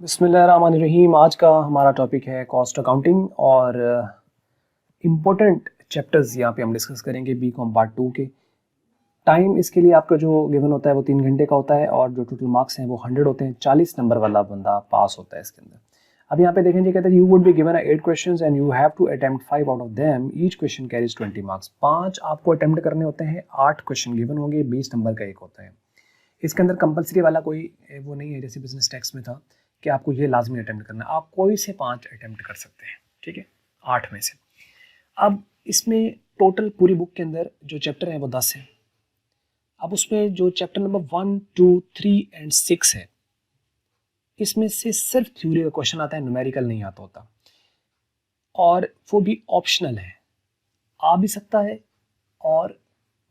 बिस्मिल्लाहिर्रहमानिर्रहीम। आज का हमारा टॉपिक है कॉस्ट अकाउंटिंग और इम्पोर्टेंट चैप्टर्स यहाँ पे हम डिस्कस करेंगे बी कॉम पार्ट 2 के। टाइम इसके लिए आपका जो गिवन होता है वो 3 घंटे का होता है और जो टोटल मार्क्स हैं वो 100 होते हैं। 40 नंबर वाला बंदा पास होता है इसके अंदर। अब यहाँ पे देखेंगे, कहते हैं you would be given 8 questions and you have to attempt 5 out of them, each question carries 20 marks. 5 आपको अटेम्प्ट करने होते हैं, 8 क्वेश्चन गिवन होंगे, 20 नंबर का एक होता है। इसके अंदर कंपलसरी वाला कोई वो नहीं है जैसे बिजनेस टैक्स में था कि आपको ये लाजमी अटेम्प्ट करना है। आप कोई से 5 अटेम्प्ट कर सकते हैं, ठीक है, 8 में से। अब इसमें टोटल पूरी बुक के अंदर जो चैप्टर है वो 10 है। अब उसमें जो चैप्टर नंबर 1, 2, 3 एंड 6 है, इसमें से सिर्फ थ्योरी का क्वेश्चन आता है, न्यूमेरिकल नहीं आता होता, और वो भी ऑप्शनल है। आ भी सकता है और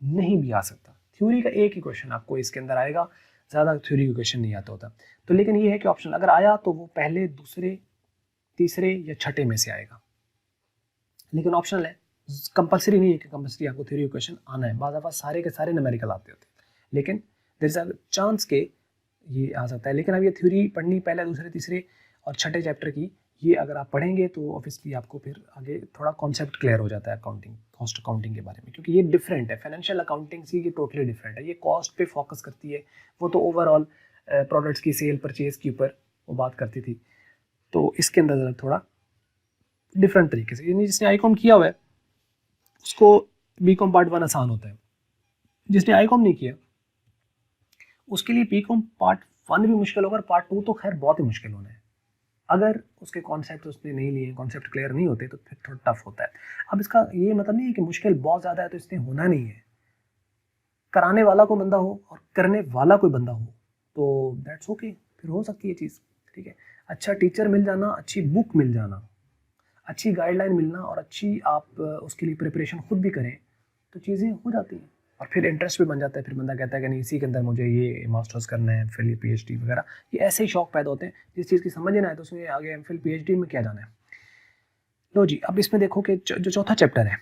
नहीं भी आ सकता। थ्योरी का एक ही क्वेश्चन आपको इसके अंदर आएगा, ज़्यादा थ्योरी का क्वेश्चन नहीं आता होता। तो लेकिन ये है कि ऑप्शनल अगर आया तो वो पहले, दूसरे, तीसरे या छठे में से आएगा, लेकिन ऑप्शनल है। कंपलसरी नहीं है कि कंपलसरी आपको थ्योरी का क्वेश्चन आना है। बाज़ दफ़ा सारे के सारे न्यूमेरिकल आते होते हैं, लेकिन देयर इज अ चांस के ये आ सकता है। लेकिन अब ये थ्योरी पढ़नी पहले, दूसरे, तीसरे और छठे चैप्टर की, ये अगर आप पढ़ेंगे तो ऑब्वियसली आपको फिर आगे थोड़ा कॉन्सेप्ट क्लियर हो जाता है अकाउंटिंग, कॉस्ट अकाउंटिंग के बारे में, क्योंकि ये डिफरेंट है। फाइनेंशियल अकाउंटिंग से ये टोटली डिफरेंट है। ये कॉस्ट पे फोकस करती है, वो तो ओवरऑल प्रोडक्ट्स की सेल परचेज के ऊपर वो बात करती थी। तो इसके अंदर ज़रा थोड़ा डिफरेंट तरीके से, यानी जिसने आई.कॉम किया हुआ है उसको बी.कॉम पार्ट 1 आसान होता है। जिसने आई.कॉम नहीं किया उसके लिए बी.कॉम पार्ट 1 भी मुश्किल होगा और पार्ट 2 तो खैर बहुत ही मुश्किल होना है। अगर उसके कॉन्सेप्ट उसने नहीं लिए, कॉन्सेप्ट क्लियर नहीं होते तो फिर थोड़ा टफ होता है। अब इसका ये मतलब नहीं है कि मुश्किल बहुत ज़्यादा है तो इसने होना नहीं है। कराने वाला कोई बंदा हो और करने वाला कोई बंदा हो तो दैट्स ओके, फिर हो सकती है चीज़, ठीक है। अच्छा टीचर मिल जाना, अच्छी बुक मिल जाना, अच्छी गाइडलाइन मिलना और अच्छी आप उसके लिए प्रिपरेशन खुद भी करें तो चीज़ें हो जाती हैं और फिर इंटरेस्ट भी बन जाता है। फिर बंदा कहता है कि नहीं, इसी के अंदर मुझे ये मास्टर्स करना है, फिर ये पीएचडी वगैरह, ये ऐसे ही शौक पैदा होते हैं। जिस चीज़ की समझ ना आए तो उसमें आगे एमफिल पीएचडी में क्या जाना है। लो जी, अब इसमें देखो कि जो चौथा चैप्टर है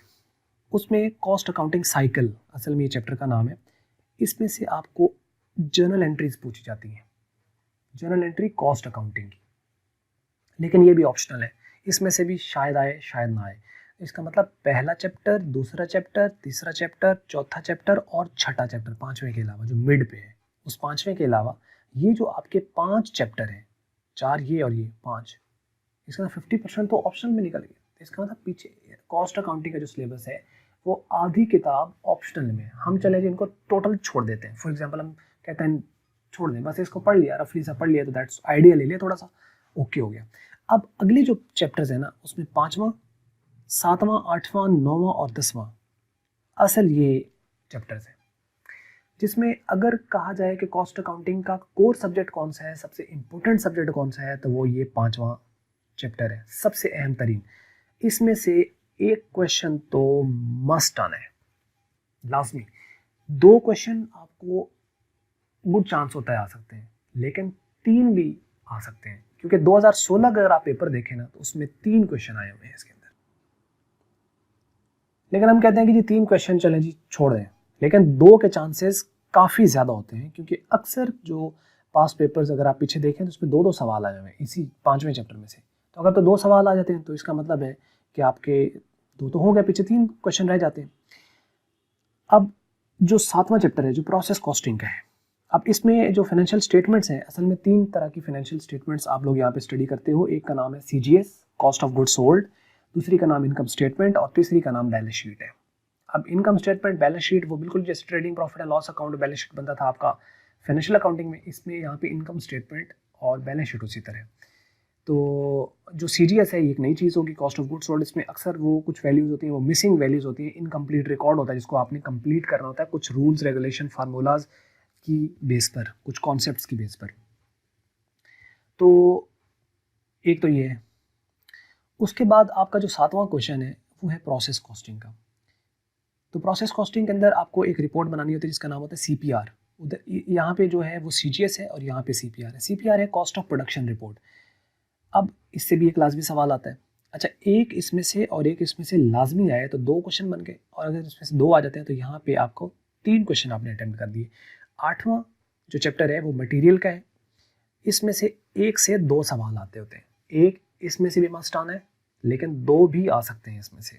उसमें कॉस्ट अकाउंटिंग साइकिल, असल में ये चैप्टर का नाम है। इसमें से आपको जर्नल एंट्रीज पूछी जाती हैं, जर्नल एंट्री कॉस्ट अकाउंटिंग की, लेकिन ये भी ऑप्शनल है। इसमें से भी शायद आए शायद ना आए। इसका मतलब पहला चैप्टर, दूसरा चैप्टर, तीसरा चैप्टर, चौथा चैप्टर और छठा चैप्टर, पांचवें के अलावा जो मिड पे है, उस पांचवें के अलावा ये जो आपके 5 चैप्टर हैं, 4 ये और ये 5, इसका 50% तो ऑप्शनल में निकल गया। इसका मतलब पीछे कॉस्ट अकाउंटिंग का जो सिलेबस है वो आधी किताब ऑप्शनल में, हम चले जिनको टोटल छोड़ देते हैं। फॉर एग्जाम्पल हम कहते हैं छोड़ दें, बस इसको पढ़ लिया, रफली सा पढ़ लिया तो दैट्स आइडिया ले लिया थोड़ा सा, ओके हो गया। अब अगले जो चैप्टर्स है ना उसमें 5वां, 7वां, 8वां, 9वां और 10वां असल ये चैप्टर्स हैं, जिसमें अगर कहा जाए कि कॉस्ट अकाउंटिंग का कोर सब्जेक्ट कौन सा है, सबसे इंपॉर्टेंट सब्जेक्ट कौन सा है, तो वो ये 5वां चैप्टर है, सबसे अहम तरीन। इसमें से एक क्वेश्चन तो मस्ट आना है, लाजमी। 2 क्वेश्चन आपको गुड चांस होता है आ सकते हैं, लेकिन 3 भी आ सकते हैं, क्योंकि 2016 अगर आप पेपर देखें ना तो उसमें 3 क्वेश्चन आए हुए हैं इसके अंदर। लेकिन हम कहते हैं कि जी 3 क्वेश्चन चलें जी छोड़ दें, लेकिन 2 के चांसेस काफ़ी ज़्यादा होते हैं, क्योंकि अक्सर जो पास पेपर्स अगर आप पीछे देखें तो उसमें 2-2 सवाल आए हुए हैं इसी 5वें चैप्टर में से। तो अगर तो 2 सवाल आ जाते हैं तो इसका मतलब है कि आपके 2 तो हो गए, पीछे 3 क्वेश्चन रह जाते हैं। अब जो 7वां चैप्टर है जो प्रोसेस कॉस्टिंग का है, अब इसमें जो फाइनेंशियल स्टेटमेंट्स हैं, असल में 3 तरह की फाइनेंशियल स्टेटमेंट्स आप लोग यहाँ पे स्टडी करते हो। एक का नाम है CGS, cost of goods sold, दूसरी का नाम इनकम स्टेटमेंट और तीसरी का नाम बैलेंस शीट है। अब इनकम स्टेटमेंट, बैलेंस शीट वो बिल्कुल जैसे trading profit and loss account balance sheet बनता था आपका फाइनेंशियल अकाउंटिंग में, इसमें यहाँ पे इनकम स्टेटमेंट और बैलेंस शीट उसी तरह। तो जो सीजीएस है ये एक नई चीज़ होगी, कॉस्ट ऑफ गुड्स सोल्ड। इसमें अक्सर वो कुछ वैल्यूज़ होती हैं, वो मिसिंग वैल्यूज़ होती हैं, इनकम्प्लीट रिकॉर्ड होता है जिसको आपने कंप्लीट करना होता है कुछ रूल्स रेगुलेशन फार्मूलाज की बेस पर, कुछ कॉन्सेप्ट्स की बेस पर। तो एक तो ये है। उसके बाद आपका जो 7वां क्वेश्चन है वो है प्रोसेस कॉस्टिंग का। तो प्रोसेस कॉस्टिंग के अंदर आपको एक रिपोर्ट बनानी होती है जिसका नाम होता है सीपीआर। उधर यहाँ पे जो है वो सीजीएस है और यहाँ पे सीपीआर है। सीपीआर है कॉस्ट ऑफ प्रोडक्शन रिपोर्ट। अब इससे भी एक लाजमी सवाल आता है। अच्छा, एक इसमें से और एक इसमें से लाजमी आए तो 2 क्वेश्चन बन गए, और अगर इसमें से 2 आ जाते हैं तो यहाँ पे आपको 3 क्वेश्चन आपने अटेम्प्ट कर दिए। 8वां जो चैप्टर है वो मटेरियल का है, इसमें से 1 से 2 सवाल आते होते हैं, एक इसमें से भी मस्ट आना है, लेकिन 2 भी आ सकते हैं इसमें से।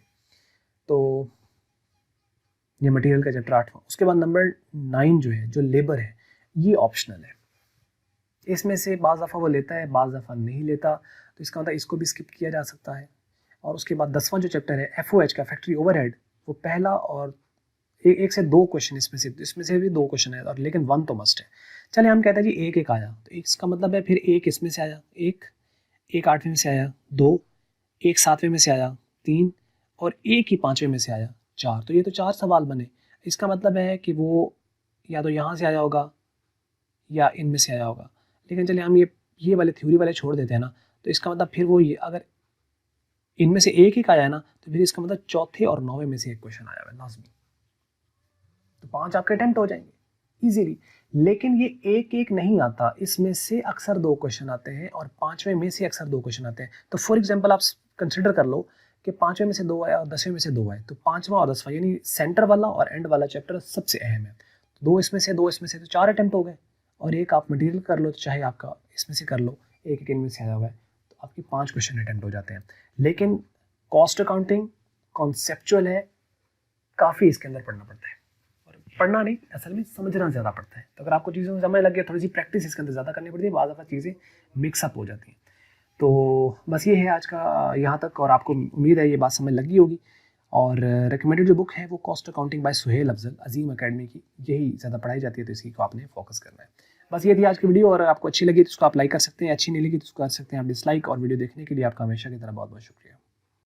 तो ये मटेरियल का चैप्टर 8वां। उसके बाद नंबर 9 जो है, जो लेबर है, ये ऑप्शनल है। इसमें से बाज़ दफ़ा वो लेता है, बाज़ दफ़ा नहीं लेता, तो इसका मतलब इसको भी स्किप किया जा सकता है। और उसके बाद 10वां जो चैप्टर है FOH का, फैक्ट्री ओवरहेड, वो पहला और एक से 2 क्वेश्चन इसमें से भी 2 क्वेश्चन है, और लेकिन 1 तो मस्ट है। चलिए हम कहते हैं जी एक आया, तो इसका मतलब है फिर एक इसमें से आया, एक 8वें में से आया, 2 एक 7वें में से आया, 3 और एक ही 5वें में से आया, 4। तो ये तो 4 सवाल बने। इसका मतलब है कि वो या तो यहाँ से आया होगा या इनमें से आया होगा। लेकिन चलिए हम ये वाले थ्योरी वाले छोड़ देते हैं ना, तो इसका मतलब फिर वो ये अगर इनमें से एक ही का आया ना, तो फिर इसका मतलब चौथे और 9वें में से एक क्वेश्चन आया है लाजमी। तो 5 आपके अटेम्प्ट हो जाएंगे इजीली। लेकिन ये एक एक नहीं आता, इसमें से अक्सर 2 क्वेश्चन आते हैं और 5वें में से अक्सर 2 क्वेश्चन आते हैं। तो फॉर एग्जांपल आप कंसिडर कर लो कि 5वें में से 2 आया और 10वें में से 2 आए, तो 5वां और 10वां यानी सेंटर वाला और एंड वाला चैप्टर सबसे अहम है। तो 2 इसमें से 2 इसमें से, तो 4 अटेम्प्ट हो गए। और एक आप मटेरियल कर लो, तो चाहे आपका इसमें से कर लो, एक इनमें से आया हुआ है, तो आपकी 5 क्वेश्चन अटेम्प्ट हो जाते हैं। लेकिन कॉस्ट अकाउंटिंग कॉन्सेप्चुअल है, काफ़ी इसके अंदर पढ़ना पड़ता है, और पढ़ना नहीं असल में समझना ज़्यादा पड़ता है। तो अगर आपको चीज़ों में समझ लग गया, थोड़ी सी प्रैक्टिस इसके अंदर ज़्यादा करनी पड़ती है, बाज़ चीज़ें मिक्सअप हो जाती हैं। तो बस ये है आज का यहाँ तक, और आपको उम्मीद है ये बात समझ लगी होगी। और रिकमेंडेड जो बुक है वो cost accounting by Suhail Afzal, Azeem academy की, यही ज़्यादा पढ़ाई जाती है, तो इसी को आपने फोकस करना है। बस ये थी आज की वीडियो, और आपको अच्छी लगी तो उसको आप लाइक कर सकते हैं, अच्छी नहीं लगी तो उसको कर सकते हैं आप डिसलाइक। और वीडियो देखने के लिए आपका हमेशा की तरह बहुत बहुत शुक्रिया।